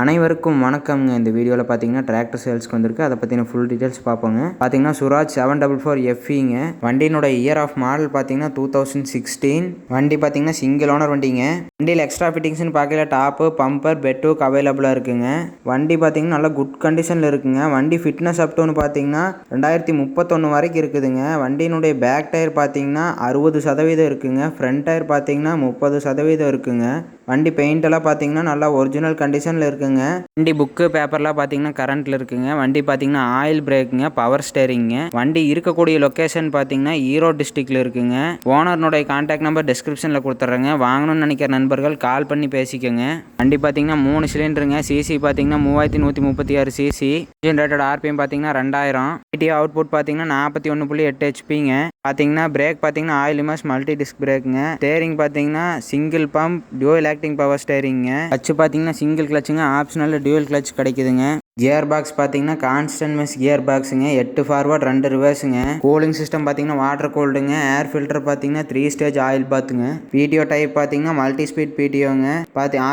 அனைவருக்கும் வணக்கம்ங்க. இந்த வீடியோவில் பார்த்தீங்கன்னா டிராக்டர் சேல்ஸ்க்கு வந்திருக்கு. அதை பற்றின ஃபுல் டீட்டெயில்ஸ் பார்ப்போங்க. பார்த்தீங்கன்னா சுராஜ் 744 FEங்க. வண்டியினோட இயர் ஆஃப் மாடல் பார்த்தீங்கன்னா 2016. வண்டி பார்த்தீங்கன்னா சிங்கிள் ஓனர் வண்டிங்க. வண்டியில் எக்ஸ்ட்ரா ஃபிட்டிங்ஸ்னு பார்க்கல டாப்பு, பம்பர், பெட்டுக்கு அவைலபிளாக இருக்குங்க. வண்டி பார்த்தீங்கன்னா நல்லா குட் கண்டிஷனில் இருக்குங்க. வண்டி ஃபிட்னஸ் அப்டோன்னு பார்த்தீங்கன்னா 2031 வரைக்கும் இருக்குதுங்க. வண்டியினுடைய பேக் டயர் பார்த்தீங்கன்னா 60% இருக்குங்க. ஃப்ரண்ட் டயர் பார்த்தீங்கன்னா 30% இருக்குங்க. வண்டி பெயிண்ட் எல்லாம் பார்த்தீங்கன்னா நல்லா ஒரிஜினல் கண்டிஷனில் இருக்குங்க. வண்டி புக்கு பேப்பர்லாம் பார்த்தீங்கன்னா கரண்ட்டில் இருக்குங்க. வண்டி பார்த்தீங்கன்னா ஆயில் பிரேக்குங்க, பவர் ஸ்டேரிங்க. வண்டி இருக்கக்கூடிய லொக்கேஷன் பார்த்தீங்கன்னா ஈரோடு டிஸ்ட்ரிக்டில் இருக்குங்க. ஓனர்னுடைய கான்டாக்ட் நம்பர் டிஸ்கிரிப்ஷனில் கொடுத்துட்றேங்க. வாங்கணும்னு நினைக்கிற நண்பர்கள் கால் பண்ணி பேசிக்கோங்க. வண்டி பார்த்தீங்கன்னா 3 சிலிண்டருங்க. சிசி பார்த்தீங்கன்னா 3136 சிசி. இன்ஜின் ரேட்டட் RPM பார்த்தீங்கன்னா 2000. PTO அவுட்புட் பார்த்தீங்கன்னா 41.8 HPங்க. பார்த்தீங்கன்னா பிரேக் பார்த்தீங்கன்னா ஆயில் இமர்ஸ் மல்டி டிஸ்க் பிரேக்குங்க. ஸ்டேரிங் பார்த்தீங்கன்னா single pump dual acting power ஸ்டேரிங்க. கிளட்ச் பார்த்தீங்கன்னா சிங்கிள் கிளச்சுங்க, ஆப்ஷனல் டியூவல் கிளட்ச் கிடைக்குதுங்க. கியர் பாக்ஸ் பார்த்தீங்கன்னா கான்ஸ்டன்ட் மிஸ் கியர் பாக்ஸுங்க. 8 ஃபார்வர்ட் 2 ரிவர்ஸுங்க. கூலிங் சிஸ்டம் பார்த்தீங்கன்னா வாட்டர் கூல்டுங்க. ஏர் ஃபில்டர் பார்த்தீங்கன்னா 3 ஸ்டேஜ் ஆயில் பாத்துங்க. PTO டைப் பார்த்தீங்கன்னா மல்டி ஸ்பீட் PTOங்க.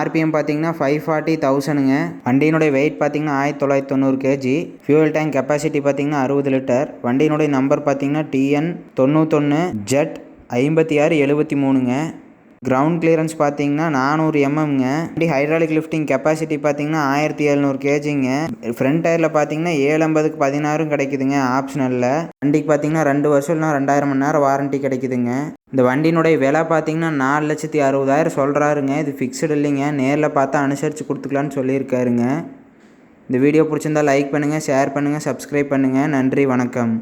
RPM பார்த்தீங்கன்னா 540,000ங்க. வண்டியினுடைய வெயிட் பார்த்தீங்கன்னா 1990 kg. ஃபியூல் டேங்க் கெப்பாசிட்டி பார்த்தீங்கன்னா 60 லிட்டர். வண்டியினுடைய நம்பர் பார்த்தீங்கன்னா TN 91 Z 5673ங்க. கிரவுண்ட் கிளியரன்ஸ் பார்த்தீங்கன்னா 400 mmங்க. வண்டி ஹைட்ராலிக் லிஃப்டிங் கெப்பாசிட்டி பார்த்தீங்கன்னா 1700 kgங்க. ஃப்ரண்ட் டயரில் பார்த்தீங்கன்னா 750க்கு 16 கிடைக்குதுங்க ஆப்ஷனலில். வண்டிக்கு பார்த்தீங்கன்னா 2 வருஷம் இல்லை 2000 மணி நேரம் வாரண்ட்டி கிடைக்குதுங்க. இந்த வண்டியினுடைய விலை பார்த்தீங்கன்னா 4,60,000 சொல்கிறாருங்க. இது ஃபிக்ஸ்டு இல்லைங்க. நேரில் பார்த்தா அனுசரித்து கொடுத்துக்கலான்னு சொல்லியிருக்காருங்க. இந்த வீடியோ பிடிச்சிருந்தா லைக் பண்ணுங்கள், ஷேர் பண்ணுங்கள், சப்ஸ்கிரைப் பண்ணுங்கள். நன்றி, வணக்கம்.